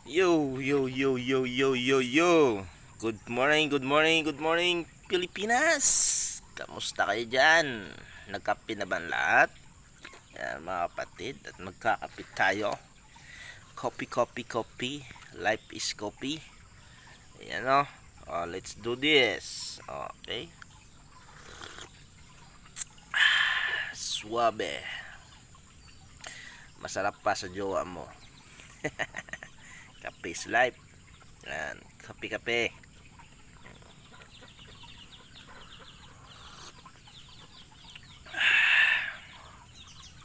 Yo, yo, yo, yo, yo, yo, yo. Good morning, good morning, good morning, Pilipinas. Kamusta kayo dyan? Nagkape na ba ang lahat? Yan, mga kapatid, at magkakapit tayo. Coffee, coffee, coffee. Life is coffee. Ayan o. Let's do this. Okay. Suabe. Masarap pa sa jowa mo. Kape is life. Yan. Kape, kape.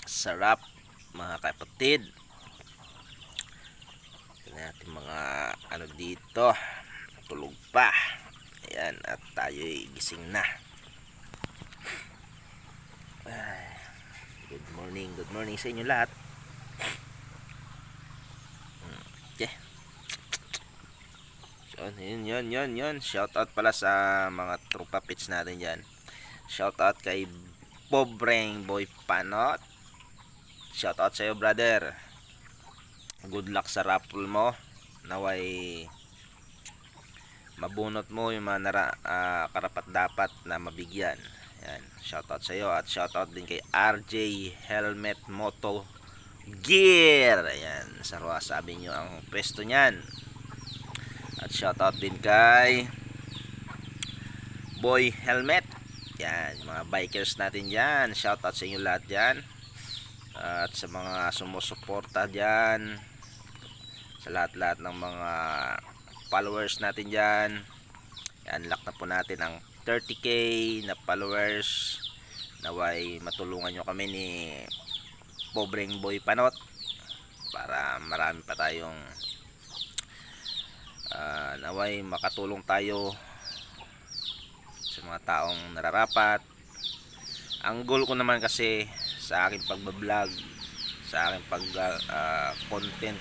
Sarap, mga kapatid. Tingnan natin mga ano dito. Tulog pa. Ayan, at tayo'y gising na. Ay, good morning sa inyo lahat. Okay. So, yun. Shout out pala sa mga tropa pits natin dyan. Shout out kay Pobreng Boy Panot. Shout out sa iyo, brother. Good luck sa raffle mo. Naway mabunot mo yung mga karapat dapat na mabigyan. Yan, shoutout sa iyo at shoutout din kay RJ Helmet Moto Gear. Ayan, sabi nyo ang pwesto niyan. At shoutout din kay Boy Helmet. Yan, mga bikers natin diyan. Shoutout sa inyo lahat diyan. At sa mga sumusuporta diyan, sa lahat-lahat ng mga followers natin diyan. I-unlock na po natin ang 30k na followers. Naway matulungan nyo kami ni Pobreng Boy Panot para marami pa tayong naway makatulong tayo sa mga taong nararapat. Ang goal ko naman kasi sa aking pagbablog, sa aking content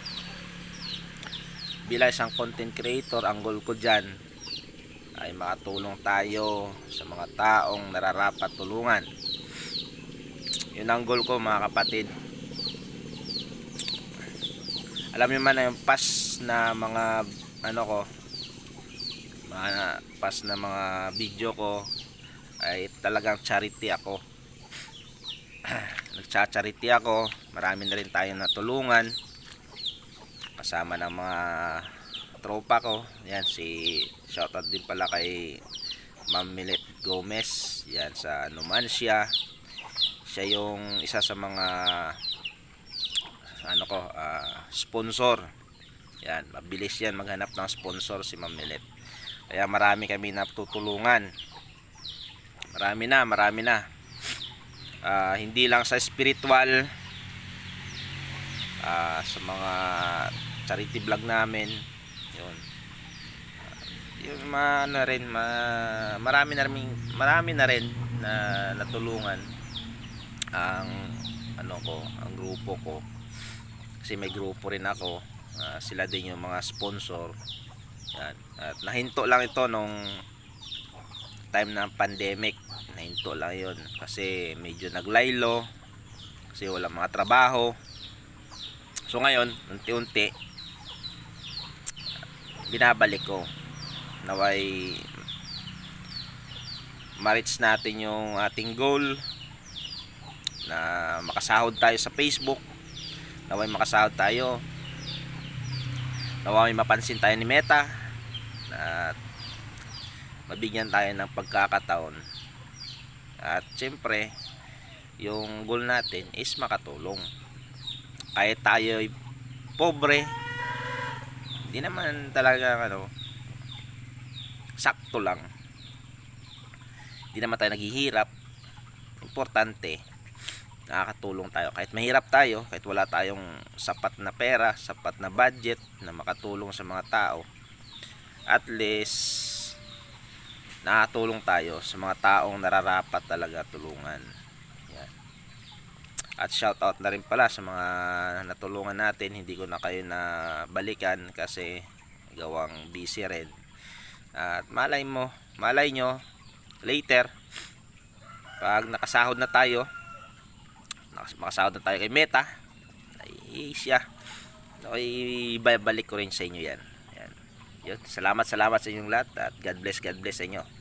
bilang isang content creator, ang goal ko dyan ay makatulong tayo sa mga taong nararapat tulungan. Yun ang goal ko, mga kapatid. Alam niyo man na yung past na mga past na mga video ko ay talagang charity ako. Nagcha-charity ako. Marami na rin tayong natulungan kasama ng mga tropa ko. Yan, shoutout din pala kay Ma'am Milet Gomez. Yan, sa Numancia. Siya yung isa sa mga sponsor. Yan, mabilis yan maghanap ng sponsor si Ma'am Milet. Kaya marami kami natutulungan. Marami na. Hindi lang sa spiritual, sa mga charity vlog namin. Yun. Yung marami na rin na natulungan ang ang grupo ko. Kasi may grupo rin ako. Sila din yung mga sponsor. Yan. At nahinto lang ito nung time ng pandemic. Nahinto lang yun kasi medyo naglaylo, kasi wala mga trabaho. So ngayon, unti-unti binabalik ko. Naway ma-reach natin yung ating goal na makasahod tayo sa Facebook. Naway makasahod tayo. Naway mapansin tayo ni Meta at mabigyan tayo ng pagkakataon. At syempre, yung goal natin is makatulong. Kahit tayo ay pobre, hindi naman talaga sakto lang. Hindi naman tayo naghihirap. Importante, nakakatulong tayo. Kahit mahirap tayo, kahit wala tayong sapat na pera, sapat na budget na makatulong sa mga tao, at least nakatulong tayo sa mga taong nararapat talaga tulungan. Yan. At shoutout na rin pala sa mga natulungan natin. Hindi ko na kayo na balikan kasi gawang busy rin. At malay nyo later, pag nakasahod na tayo, makasahod na tayo kay Meta, ay siya Okay, ibabalik ko rin sa inyo yan. Yan. Yun. Salamat sa inyong lahat at God bless sa inyo.